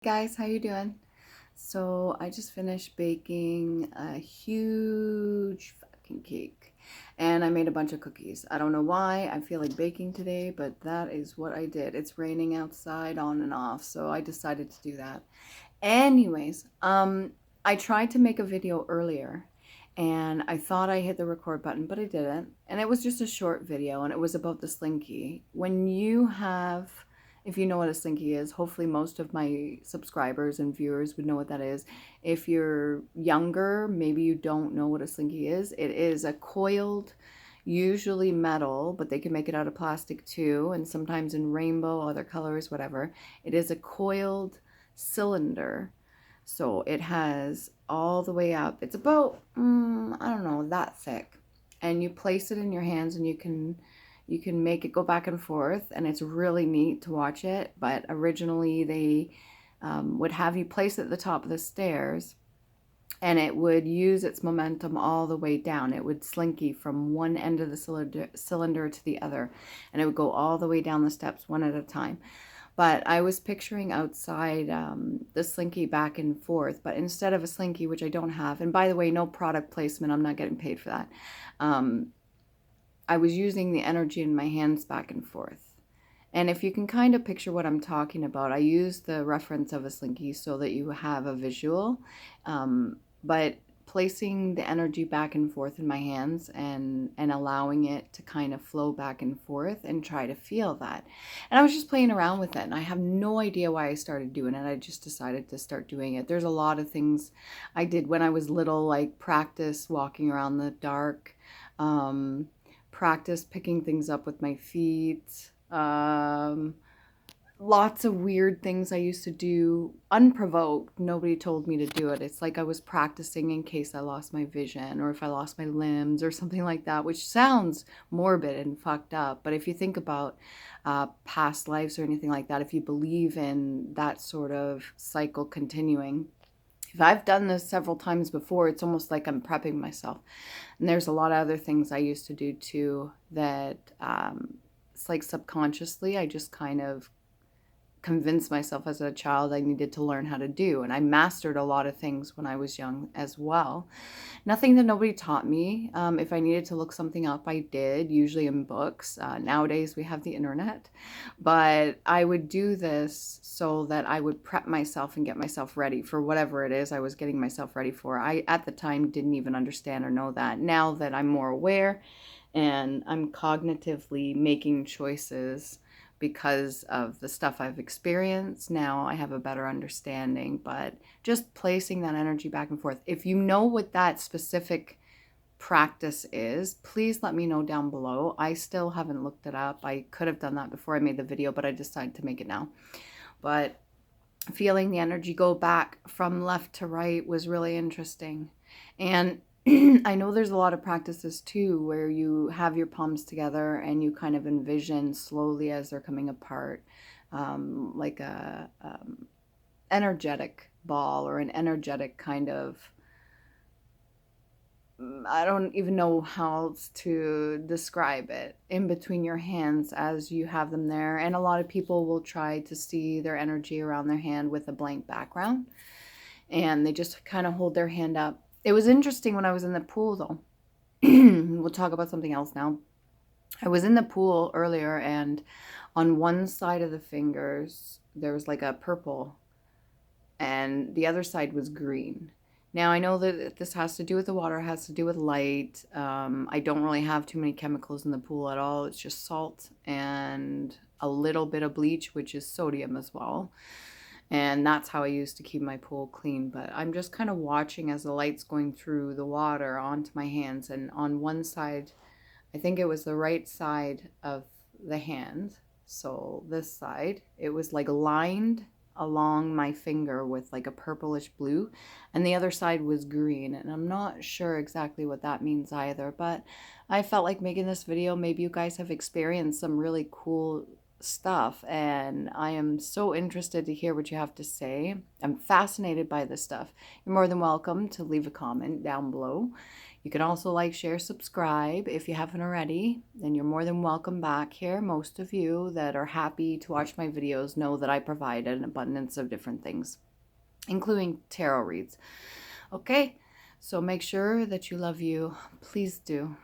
Guys, how you doing? So I just finished baking a huge fucking cake and I made a bunch of cookies. I don't know why I feel like baking today, but that is what I did. It's raining outside on and off, so I decided to do that. Anyways, I tried to make a video earlier and I thought I hit the record button, but I didn't. And it was just a short video and it was about the Slinky. When you have, if you know what a Slinky is, hopefully most of my subscribers and viewers would know what that is. If you're younger, maybe you don't know what a Slinky is. It is a coiled, usually metal, but they can make it out of plastic too, and sometimes in rainbow, other colors, whatever. It is a coiled cylinder. So it has all the way up. It's about, I don't know, that thick. And you place it in your hands and you can make it go back and forth, and it's really neat to watch it. But originally they would have you place it at the top of the stairs and it would use its momentum all the way down. It would slinky from one end of the cylinder to the other, and it would go all the way down the steps one at a time. But I was picturing outside the slinky back and forth, but instead of a slinky, which I don't have, and by the way, no product placement, I'm not getting paid for that. I was using the energy in my hands back and forth. And if you can kind of picture what I'm talking about, I use the reference of a slinky so that you have a visual. But placing the energy back and forth in my hands and allowing it to kind of flow back and forth and try to feel that. And I was just playing around with it, and I have no idea why I started doing it. I just decided to start doing it. There's a lot of things I did when I was little, like practice walking around the dark, practice picking things up with my feet, lots of weird things I used to do unprovoked. Nobody told me to do it. It's like I was practicing in case I lost my vision or if I lost my limbs or something like that, which sounds morbid and fucked up. But if you think about past lives or anything like that, if you believe in that sort of cycle continuing, if I've done this several times before, it's almost like I'm prepping myself. And there's a lot of other things I used to do too that it's like subconsciously I just kind of convinced myself as a child I needed to learn how to do. And I mastered a lot of things when I was young as well. Nothing that nobody taught me. If I needed to look something up, I did, usually in books. Nowadays we have the internet. But I would do this so that I would prep myself and get myself ready for whatever it is I was getting myself ready for. I, at the time, didn't even understand or know that. Now that I'm more aware and I'm cognitively making choices because of the stuff I've experienced. Now I have a better understanding, but just placing that energy back and forth. If you know what that specific practice is, please let me know down below. I still haven't looked it up. I could have done that before I made the video, but I decided to make it now. But feeling the energy go back from left to right was really interesting. And I know there's a lot of practices too where you have your palms together and you kind of envision slowly as they're coming apart, like a energetic ball or an energetic kind of, I don't even know how to describe it, in between your hands as you have them there. And a lot of people will try to see their energy around their hand with a blank background, and they just kind of hold their hand up. It was interesting when I was in the pool though. We'll talk about something else now. I was in the pool earlier, and on one side of the fingers there was like a purple and the other side was green. Now I know that this has to do with the water, has to do with light. I don't really have too many chemicals in the pool at all. It's just salt and a little bit of bleach, which is sodium as well. And that's how I used to keep my pool clean. But I'm just kind of watching as the light's going through the water onto my hands. And on one side, I think it was the right side of the hand, so this side, it was like lined along my finger with like a purplish blue, and the other side was green, and I'm not sure exactly what that means either, but I felt like making this video. Maybe you guys have experienced some really cool stuff, and I am so interested to hear what you have to say. I'm fascinated by this stuff. You're more than welcome to leave a comment down below. You can also like, share, subscribe if you haven't already. And you're more than welcome back here. Most of you that are happy to watch my videos know that I provide an abundance of different things, including tarot reads. Okay, so make sure that you love you. Please do.